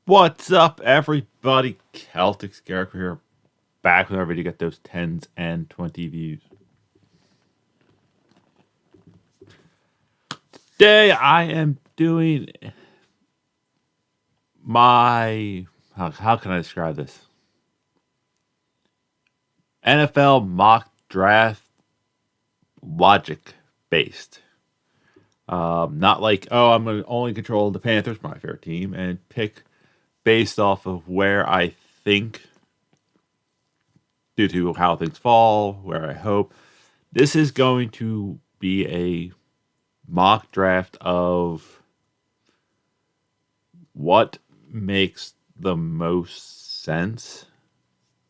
What's up, everybody? Celtic Scarab here, back with our video to get those 10s and 20 views. Today, I am doing my. How can I describe this? NFL mock draft logic based. Not like, oh, I'm going to only control the Panthers, my favorite team, and pick based off of where I think, due to how things fall, where I hope. This is going to be a mock draft of what makes the most sense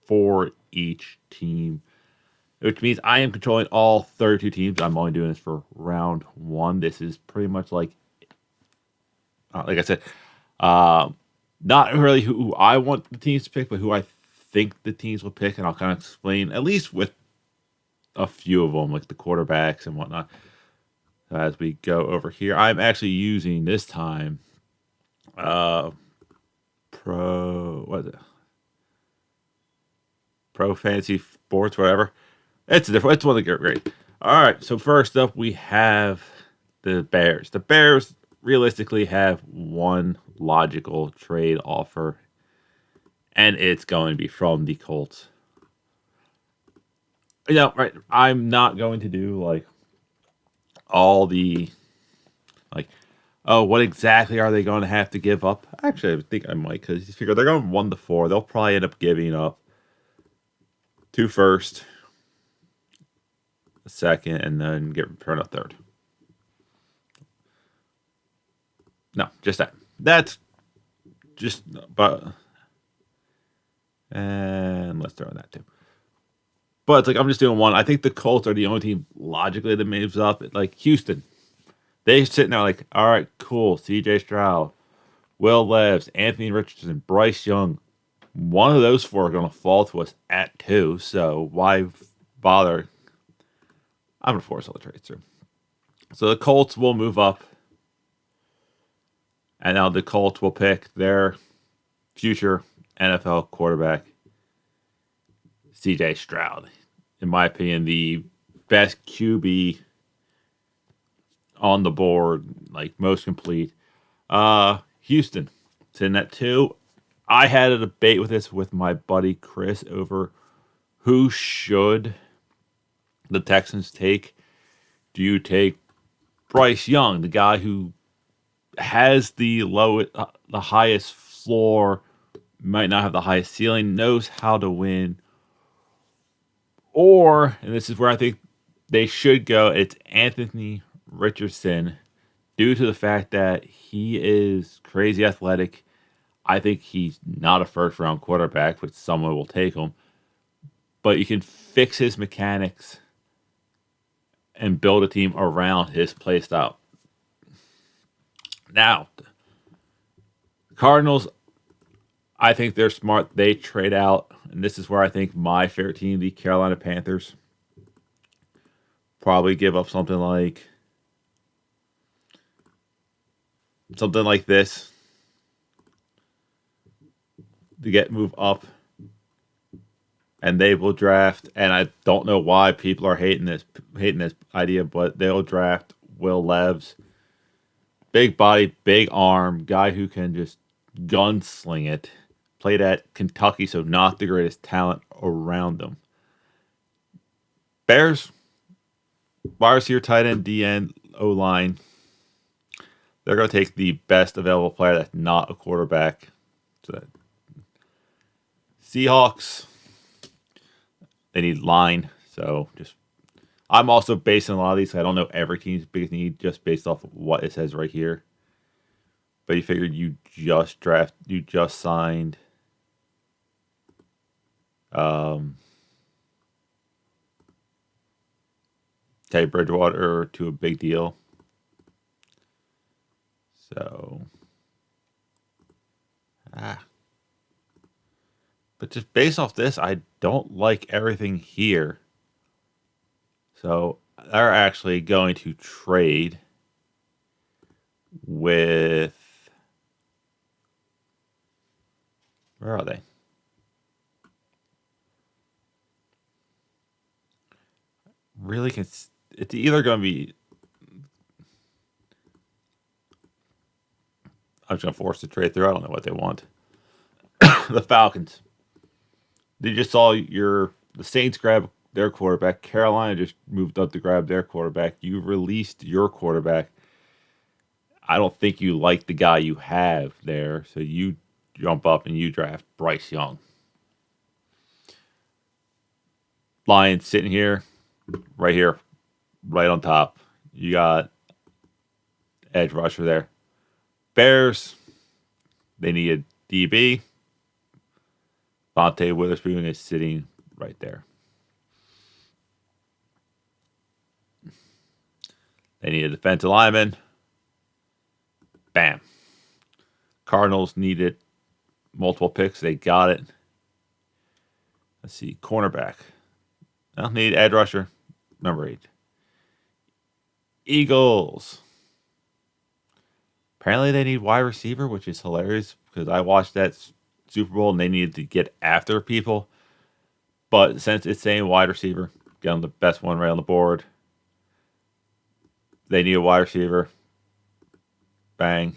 for each team, which means I am controlling all 32 teams. I'm only doing this for round one. This is pretty much like I said, not really who I want the teams to pick, but who I think the teams will pick, and I'll kind of explain, at least with a few of them, like the quarterbacks and whatnot, as we go over here. I'm actually using this time Pro Fantasy Sports, whatever. It's different. It's one of the great. All right, so first up we have the Bears. The Bears realistically have one logical trade offer, and it's going to be from the Colts. Right. I'm not going to do like all the oh, what exactly are they going to have to give up? Actually, I think I might, because you figure they're going 1-4. They'll probably end up giving up 2 first, a second, and then get returned a third. No, just that. That's just, but, and let's throw in that too. But it's like, I'm just doing one. I think the Colts are the only team logically that moves up. Like Houston, they sitting there like, all right, cool. C.J. Stroud, Will Levis, Anthony Richardson, Bryce Young. One of those four are going to fall to us at 2. So why bother? I'm going to force all the trades through. So the Colts will move up. And now the Colts will pick their future NFL quarterback, C.J. Stroud. In my opinion, the best QB on the board, like most complete. Houston, sitting at 2. I had a debate with this with my buddy Chris over who should the Texans take. Do you take Bryce Young, the guy who has the highest floor, might not have the highest ceiling, knows how to win? Or, and this is where I think they should go, it's Anthony Richardson, due to the fact that he is crazy athletic. I think he's not a first round quarterback, but someone will take him. But you can fix his mechanics and build a team around his play style. Now, the Cardinals, I think they're smart. They trade out, and this is where I think my favorite team, the Carolina Panthers, probably give up something like this to move up, and they will draft. And I don't know why people are hating this idea, but they'll draft Will Levis, big body, big arm, guy who can just gunsling it. Played at Kentucky, so not the greatest talent around them. Bears, wide receiver, tight end, DN, O line. They're going to take the best available player that's not a quarterback. So Seahawks, they need line. So I'm also basing a lot of these. I don't know every team's biggest need just based off of what it says right here. But you figured you just signed Teddy Bridgewater to a big deal. So, but just based off this, I don't like everything here. So they're actually going to trade with Where are they? Really? It's either going to be. I'm just going to force the trade through. I don't know what they want. The Falcons. They just saw the Saints grab their quarterback. Carolina just moved up to grab their quarterback. You released your quarterback. I don't think you like the guy you have there, so you jump up and you draft Bryce Young. Lions sitting here, right on top. You got edge rusher there. Bears, they need a DB. Vontae Witherspoon is sitting right there. They need a defensive lineman. Bam. Cardinals needed multiple picks. They got it. Let's see. Cornerback. They'll need edge rusher. Number 8. Eagles. Apparently they need wide receiver, which is hilarious because I watched that Super Bowl and they needed to get after people. But since it's saying wide receiver, get them the best one right on the board. They need a wide receiver. Bang.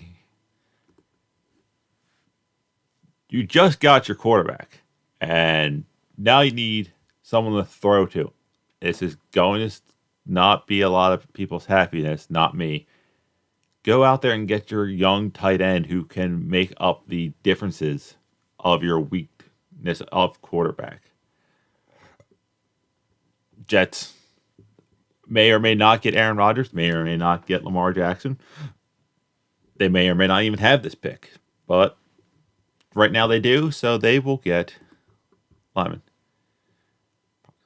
You just got your quarterback, and now you need someone to throw to. This is going to not be a lot of people's happiness, not me. Go out there and get your young tight end who can make up the differences of your weakness of quarterback. Jets may or may not get Aaron Rodgers, may or may not get Lamar Jackson. They may or may not even have this pick, but right now they do, so they will get Lyman.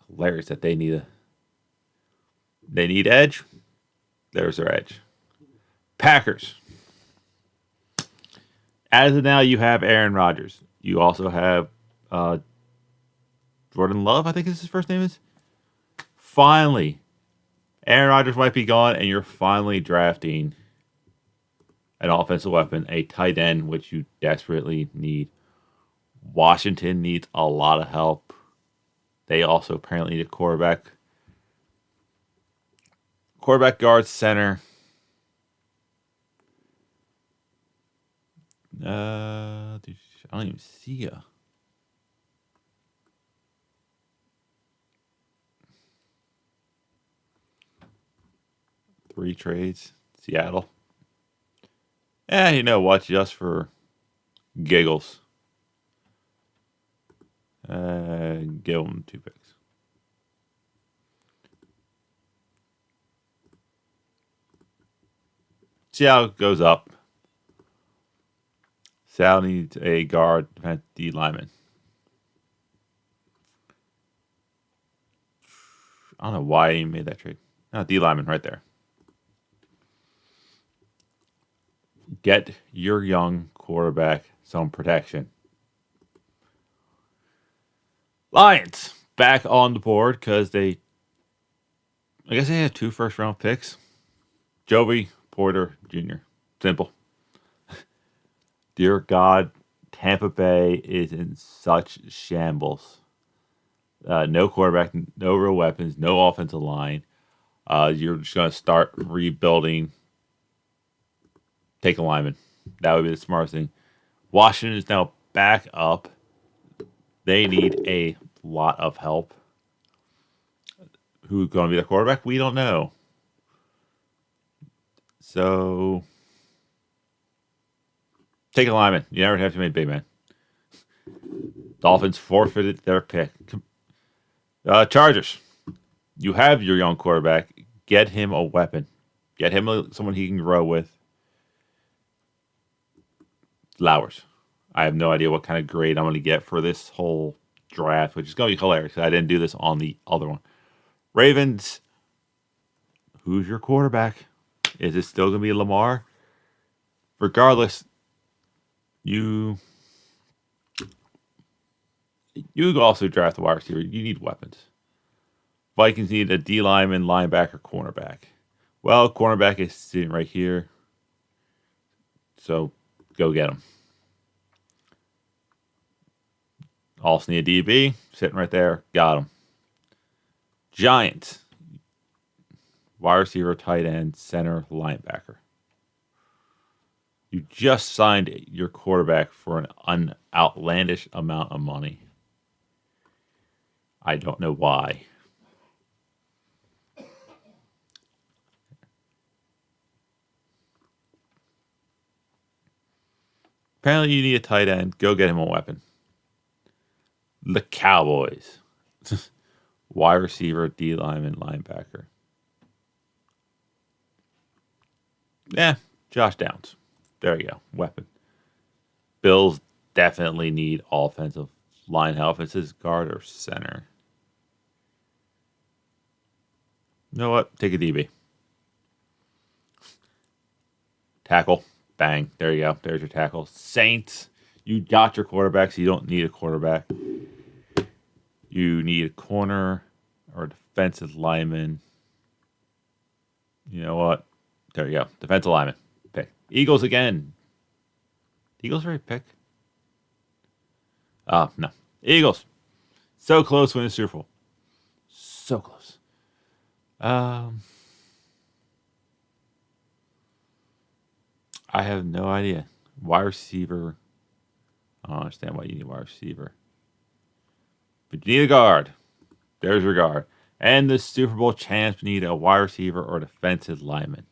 Hilarious that they need edge. There's their edge. Packers. As of now, you have Aaron Rodgers. You also have Jordan Love, I think his first name is. Finally, Aaron Rodgers might be gone, and you're finally drafting an offensive weapon, a tight end, which you desperately need. Washington needs a lot of help. They also apparently need a quarterback. Quarterback, guard, center. I don't even see ya. Three trades. Seattle. And you know what? Just for giggles. Give them 2 picks. Seattle goes up. Seattle needs a guard, D lineman. I don't know why he made that trade. No, D lineman right there. Get your young quarterback some protection. Lions back on the board because I guess they had 2 first-round picks. Joey Porter Jr. Simple. Dear God, Tampa Bay is in such shambles. No quarterback, no real weapons, no offensive line. You're just going to start rebuilding. Take a lineman. That would be the smartest thing. Washington is now back up. They need a lot of help. Who's going to be the quarterback? We don't know. So, take a lineman. You never have to make big man. Dolphins forfeited their pick. Chargers. You have your young quarterback. Get him a weapon. Get him someone he can grow with. Flowers. I have no idea what kind of grade I'm going to get for this whole draft, which is going to be hilarious. I didn't do this on the other one. Ravens. Who's your quarterback? Is it still going to be Lamar? Regardless, you also draft a wide receiver. You need weapons. Vikings need a D lineman, linebacker, cornerback. Well, cornerback is sitting right here. So go get him. Also need a DB. Sitting right there. Got him. Giants. Wide receiver, tight end, center, linebacker. You just signed your quarterback for an outlandish amount of money. I don't know why. Apparently, you need a tight end. Go get him a weapon. The Cowboys. Wide receiver, D lineman, linebacker. Yeah, Josh Downs. There you go. Weapon. Bills definitely need offensive line help. It's his guard or center. You know what? Take a DB. Tackle. Bang. There you go. There's your tackle. Saints. You got your quarterback, so you don't need a quarterback. You need a corner or a defensive lineman. You know what? There you go. Defensive lineman. Pick. Eagles again. Eagles already pick? No. Eagles. So close to winning the Super Bowl. So close. I have no idea. Wide receiver. I don't understand why you need a wide receiver. But you need a guard. There's your guard. And the Super Bowl champs need a wide receiver or defensive lineman.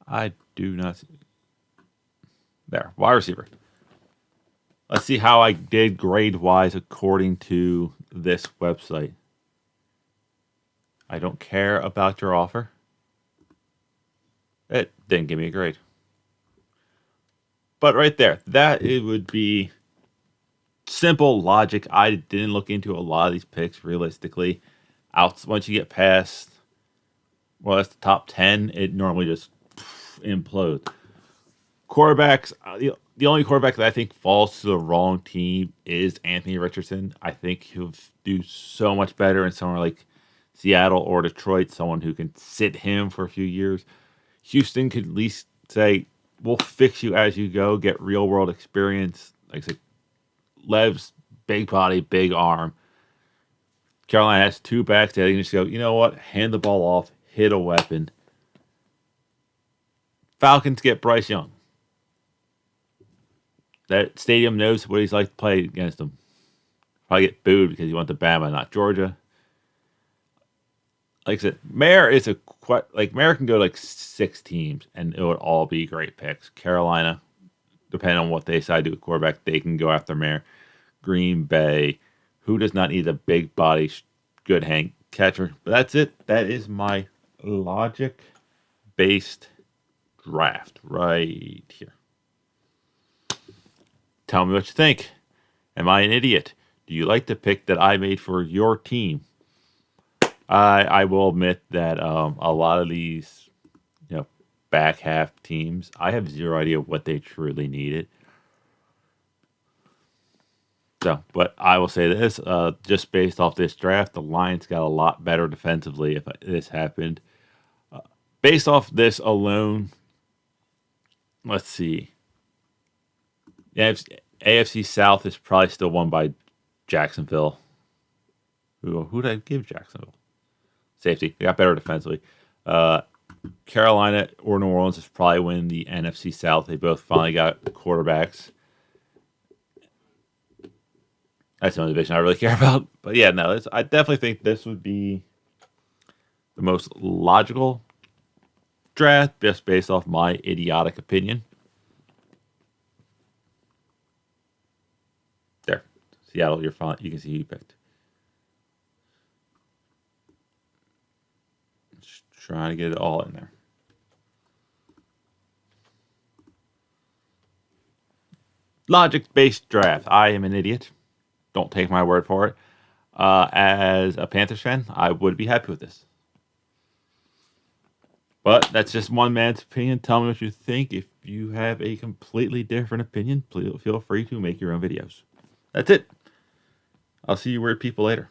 I do not see. There. Wide receiver. Let's see how I did grade-wise according to this website. I don't care about your offer. It didn't give me a grade. But right there, that it would be simple logic. I didn't look into a lot of these picks realistically. Once you get past, well, that's the top 10, it normally just implodes. Quarterbacks, the only quarterback that I think falls to the wrong team is Anthony Richardson. I think he'll do so much better in somewhere like Seattle or Detroit, someone who can sit him for a few years. Houston could at least say, we'll fix you as you go, get real world experience. Like I said, Lev's big body, big arm. Carolina has two backs that can just go, you know what? Hand the ball off, hit a weapon. Falcons get Bryce Young. That stadium knows what he's like to play against them. Probably get booed because he went to Bama, not Georgia. Like I said, Mayer can go like 6 teams and it would all be great picks. Carolina, depending on what they decide to do with quarterback, they can go after Mayer. Green Bay, who does not need a big body, good hang catcher? But that's it. That is my logic-based draft right here. Tell me what you think. Am I an idiot? Do you like the pick that I made for your team? I will admit that a lot of these, back half teams, I have zero idea what they truly needed. So, but I will say this, just based off this draft, the Lions got a lot better defensively if this happened. Based off this alone, let's see. AFC South is probably still won by Jacksonville. Who did I give Jacksonville? Safety. They got better defensively. Carolina or New Orleans is probably winning the NFC South. They both finally got quarterbacks. That's the only division I really care about. But yeah, no, I definitely think this would be the most logical draft, just based off my idiotic opinion. There. Seattle, you're fine. You can see who you picked. Just trying to get it all in there. Logic-based draft. I am an idiot. Don't take my word for it. As a Panthers fan, I would be happy with this. But that's just one man's opinion. Tell me what you think. If you have a completely different opinion, please feel free to make your own videos. That's it. I'll see you weird people later.